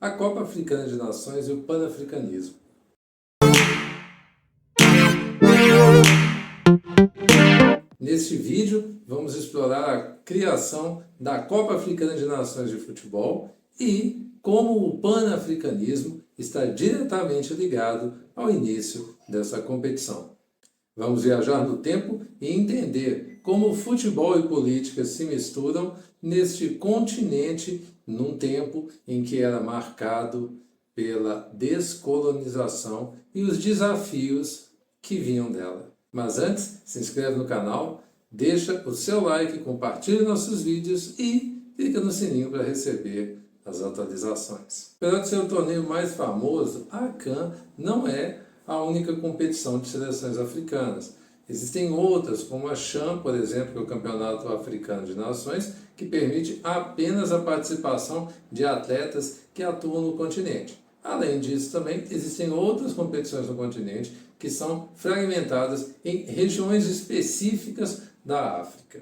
a Copa Africana de Nações e o Panafricanismo. Neste vídeo, vamos explorar a criação da Copa Africana de Nações de Futebol e como o panafricanismo está diretamente ligado ao início dessa competição. Vamos viajar no tempo e entender como futebol e política se misturam neste continente num tempo em que era marcado pela descolonização e os desafios que vinham dela. Mas antes, se inscreve no canal, deixa o seu like, compartilhe nossos vídeos e clica no sininho para receber as atualizações. Apesar de ser o torneio mais famoso, a CAN não é a única competição de seleções africanas. Existem outras, como a CHAN, por exemplo, que é o Campeonato Africano de Nações, que permite apenas a participação de atletas que atuam no continente. Além disso, também existem outras competições no continente que são fragmentadas em regiões específicas da África.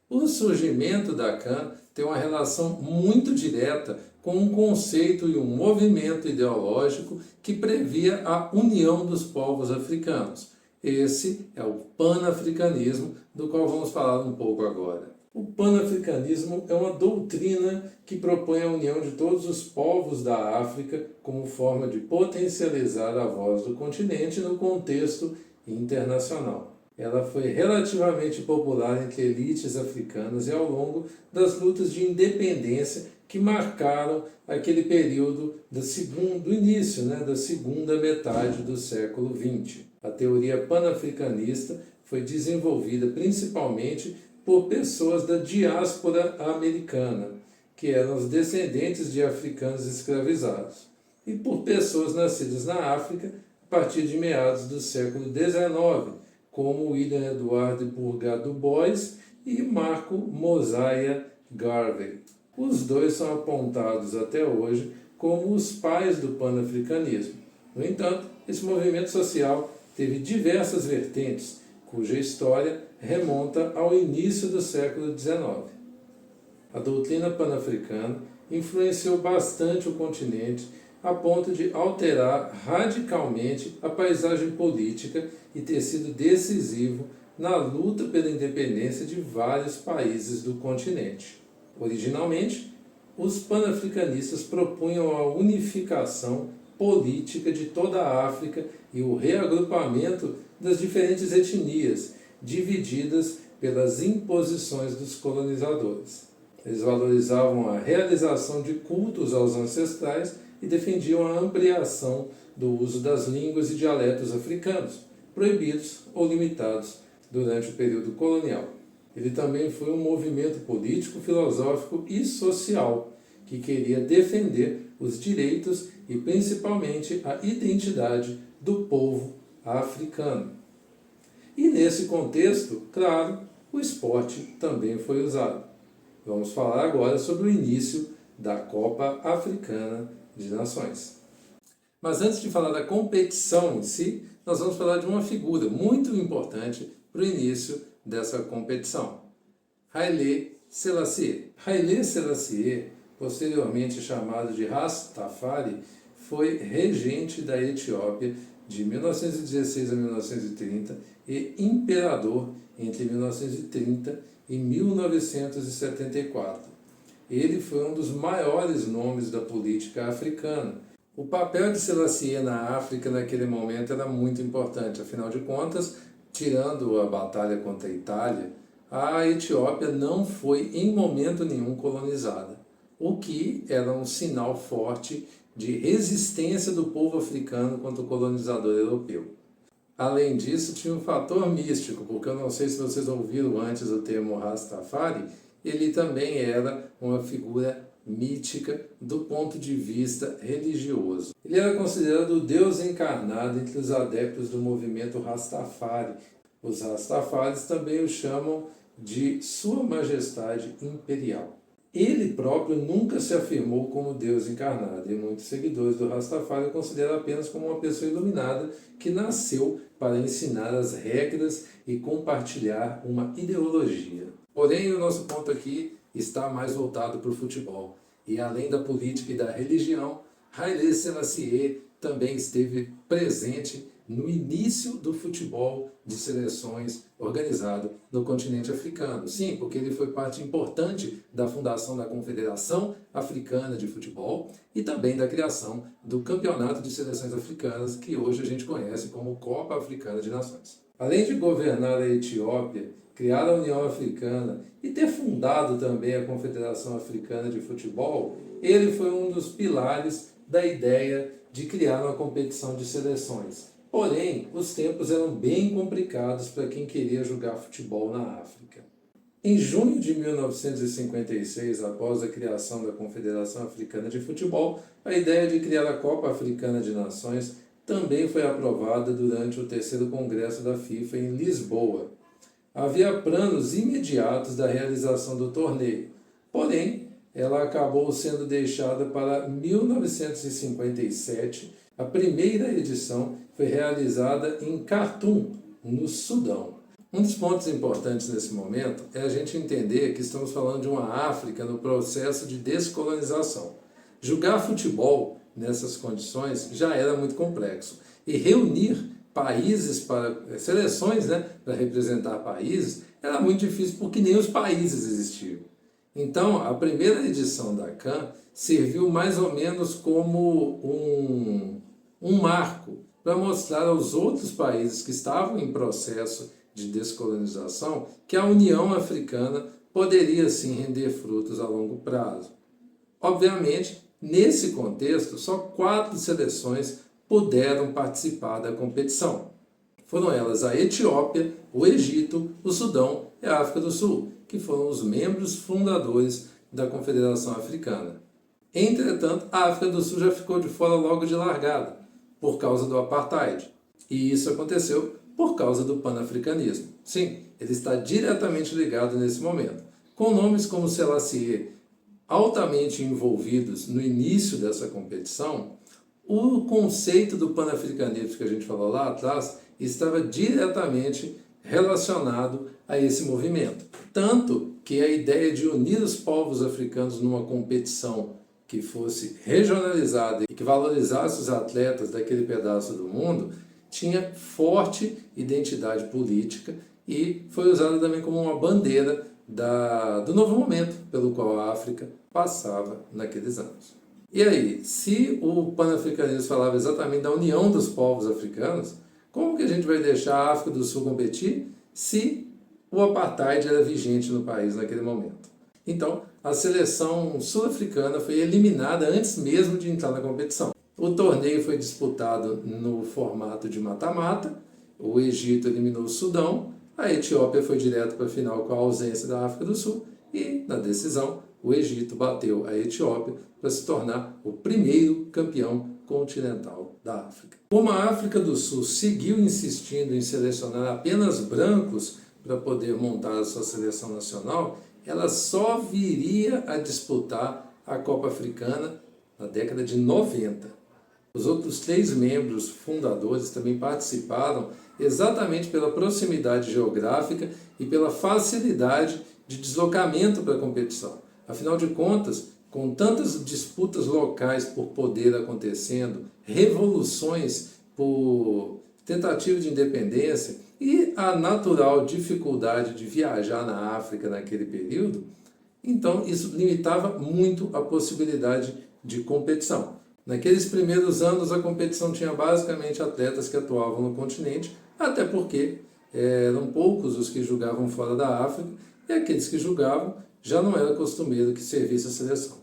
O surgimento da CAN tem uma relação muito direta com um conceito e um movimento ideológico que previa a união dos povos africanos. Esse é o panafricanismo, do qual vamos falar um pouco agora. O panafricanismo é uma doutrina que propõe a união de todos os povos da África como forma de potencializar a voz do continente no contexto internacional. Ela foi relativamente popular entre elites africanas e ao longo das lutas de independência que marcaram aquele período do início da segunda metade do século XX. A teoria panafricanista foi desenvolvida principalmente por pessoas da diáspora americana, que eram os descendentes de africanos escravizados, e por pessoas nascidas na África a partir de meados do século XIX, como William Edward Burgard Du Bois e Marco Mosiah Garvey. Os dois são apontados até hoje como os pais do panafricanismo. No entanto, esse movimento social teve diversas vertentes, cuja história remonta ao início do século XIX. A doutrina panafricana influenciou bastante o continente a ponto de alterar radicalmente a paisagem política e ter sido decisivo na luta pela independência de vários países do continente. Originalmente, os panafricanistas propunham a unificação política de toda a África e o reagrupamento das diferentes etnias, divididas pelas imposições dos colonizadores. Eles valorizavam a realização de cultos aos ancestrais e defendiam a ampliação do uso das línguas e dialetos africanos, proibidos ou limitados durante o período colonial. Ele também foi um movimento político, filosófico e social que queria defender os direitos e principalmente a identidade do povo africano. E nesse contexto, claro, o esporte também foi usado. Vamos falar agora sobre o início da Copa Africana de Nações. Mas antes de falar da competição em si, nós vamos falar de uma figura muito importante para o início dessa competição. Haile Selassie. Haile Selassie, posteriormente chamado de Rastafari, foi regente da Etiópia de 1916 a 1930 e imperador entre 1930 e 1974. Ele foi um dos maiores nomes da política africana. O papel de Selassie na África naquele momento era muito importante, afinal de contas, tirando a batalha contra a Itália, a Etiópia não foi em momento nenhum colonizada, o que era um sinal forte de resistência do povo africano contra o colonizador europeu. Além disso, tinha um fator místico, porque eu não sei se vocês ouviram antes o termo Rastafari, ele também era uma figura mítica do ponto de vista religioso. Ele era considerado o Deus encarnado entre os adeptos do movimento Rastafari. Os Rastafaris também o chamam de Sua Majestade Imperial. Ele próprio nunca se afirmou como Deus encarnado, e muitos seguidores do Rastafari o consideram apenas como uma pessoa iluminada que nasceu para ensinar as regras e compartilhar uma ideologia. Porém, o nosso ponto aqui está mais voltado para o futebol. E além da política e da religião, Haile Selassie também esteve presente no início do futebol de seleções organizado no continente africano. Sim, porque ele foi parte importante da fundação da Confederação Africana de Futebol e também da criação do Campeonato de Seleções Africanas, que hoje a gente conhece como Copa Africana de Nações. Além de governar a Etiópia, criar a União Africana e ter fundado também a Confederação Africana de Futebol, ele foi um dos pilares da ideia de criar uma competição de seleções. Porém, os tempos eram bem complicados para quem queria jogar futebol na África. Em junho de 1956, após a criação da Confederação Africana de Futebol, a ideia de criar a Copa Africana de Nações também foi aprovada durante o terceiro Congresso da FIFA em Lisboa. Havia planos imediatos da realização do torneio, porém, ela acabou sendo deixada para 1957. A primeira edição foi realizada em Khartoum, no Sudão. Um dos pontos importantes nesse momento é a gente entender que estamos falando de uma África no processo de descolonização. Jogar futebol nessas condições já era muito complexo. E reunir países seleções, para representar países, era muito difícil porque nem os países existiam. Então, a primeira edição da CAN serviu mais ou menos como um marco para mostrar aos outros países que estavam em processo de descolonização que a União Africana poderia sim render frutos a longo prazo. Obviamente, nesse contexto, só 4 seleções puderam participar da competição. Foram elas a Etiópia, o Egito, o Sudão e a África do Sul, que foram os membros fundadores da Confederação Africana. Entretanto, a África do Sul já ficou de fora logo de largada, por causa do apartheid. E isso aconteceu por causa do panafricanismo. Sim, ele está diretamente ligado nesse momento. Com nomes como Selassie altamente envolvidos no início dessa competição, o conceito do panafricanismo que a gente falou lá atrás estava diretamente relacionado a esse movimento. Tanto que a ideia de unir os povos africanos numa competição que fosse regionalizada e que valorizasse os atletas daquele pedaço do mundo, tinha forte identidade política e foi usada também como uma bandeira do novo momento pelo qual a África passava naqueles anos. E aí, se o panafricanismo falava exatamente da união dos povos africanos, como que a gente vai deixar a África do Sul competir se o apartheid era vigente no país naquele momento? Então, a seleção sul-africana foi eliminada antes mesmo de entrar na competição. O torneio foi disputado no formato de mata-mata, o Egito eliminou o Sudão, a Etiópia foi direto para a final com a ausência da África do Sul e, na decisão, o Egito bateu a Etiópia para se tornar o primeiro campeão continental da África. Como a África do Sul seguiu insistindo em selecionar apenas brancos para poder montar a sua seleção nacional, ela só viria a disputar a Copa Africana na década de 90. Os outros 3 membros fundadores também participaram exatamente pela proximidade geográfica e pela facilidade de deslocamento para a competição. Afinal de contas, com tantas disputas locais por poder acontecendo, revoluções por tentativa de independência e a natural dificuldade de viajar na África naquele período, então isso limitava muito a possibilidade de competição. Naqueles primeiros anos, a competição tinha basicamente atletas que atuavam no continente, até porque eram poucos os que jogavam fora da África, e aqueles que jogavam já não era costumeiro que servisse a seleção.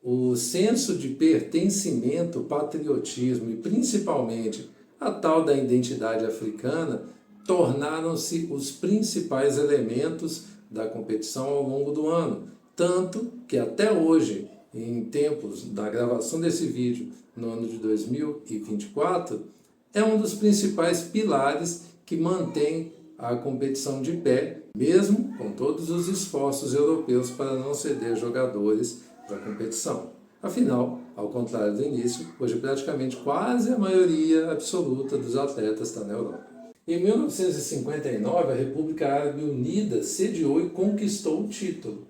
O senso de pertencimento, patriotismo e principalmente a tal da identidade africana tornaram-se os principais elementos da competição ao longo do ano, tanto que até hoje, em tempos da gravação desse vídeo, no ano de 2024, é um dos principais pilares que mantém a competição de pé, mesmo com todos os esforços europeus para não ceder jogadores para a competição. Afinal, ao contrário do início, hoje praticamente quase a maioria absoluta dos atletas está na Europa. Em 1959, a República Árabe Unida sediou e conquistou o título.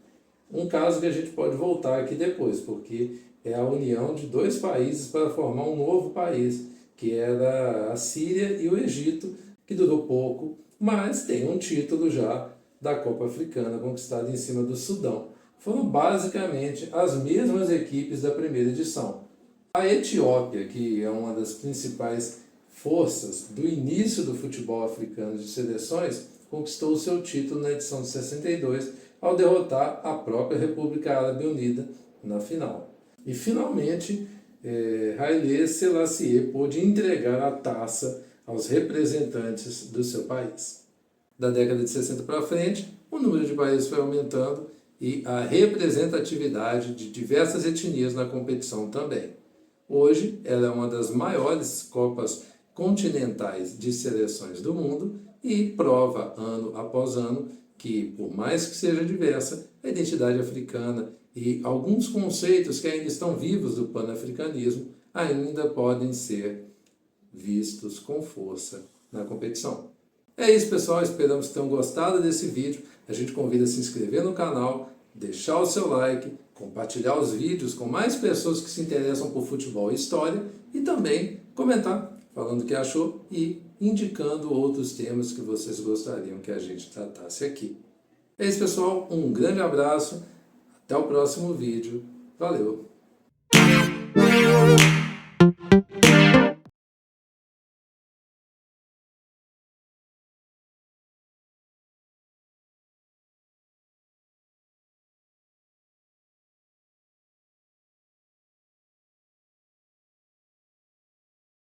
Um caso que a gente pode voltar aqui depois, porque é a união de dois países para formar um novo país, que era a Síria e o Egito, que durou pouco, mas tem um título já da Copa Africana conquistado em cima do Sudão. Foram basicamente as mesmas equipes da primeira edição. A Etiópia, que é uma das principais forças do início do futebol africano de seleções, conquistou o seu título na edição de 62 ao derrotar a própria República Árabe Unida na final. E finalmente, Haile Selassie pôde entregar a taça aos representantes do seu país. Da década de 60 para frente, o número de países foi aumentando e a representatividade de diversas etnias na competição também. Hoje, ela é uma das maiores copas continentais de seleções do mundo e prova, ano após ano, que, por mais que seja diversa, a identidade africana e alguns conceitos que ainda estão vivos do panafricanismo ainda podem ser vistos com força na competição. É isso, pessoal. Esperamos que tenham gostado desse vídeo. A gente convida a se inscrever no canal, deixar o seu like, compartilhar os vídeos com mais pessoas que se interessam por futebol e história e também comentar falando o que achou e indicando outros temas que vocês gostariam que a gente tratasse aqui. É isso, pessoal. Um grande abraço. Até o próximo vídeo. Valeu!